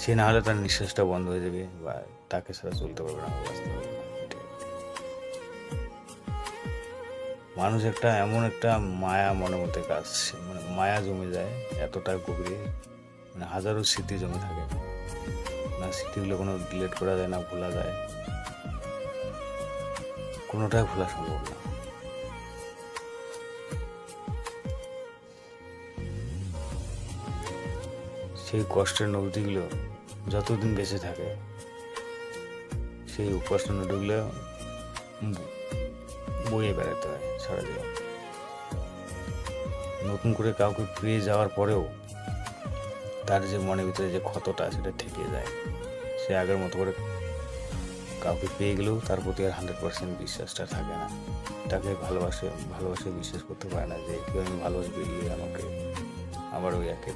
সে না হলে তার নিঃশ্বাসটা বন্ধ হয়ে যাবে বা তাকে ছাড়া চলতে পারবে না, বাঁচতে পারবে না। মানুষ এমন একটা মায়া মনের মধ্যে কাজ, মানে মায়া জমে যায় এতটা গভীরে, মানে হাজারো স্মৃতি জমে থাকে, না স্মৃতিগুলো কোনো ডিলিট করা যায় না ভোলা যায়, কোনোটাই ভোলা সম্ভব না। সেই কষ্টের অনুভূতিগুলো যতদিন বেঁচে থাকে, সেই কষ্টের অনুভূতিগুলো বয়ে বেড়াতে হয় সারা জীবন। নতুন করে কাউকে পেয়ে যাওয়ার পরেও তার যে মনের ভিতরে যে ক্ষতটা সেটা থেকে যায়। সে আগের মতো করে কাউকে পেয়ে গেলেও তার প্রতি আর 100% বিশ্বাসটা থাকে না। তাকে ভালোবাসে বিশ্বাস করতে পারে না যে কেউ আমি ভালোবাসবে, আমাকে আবার ওই একে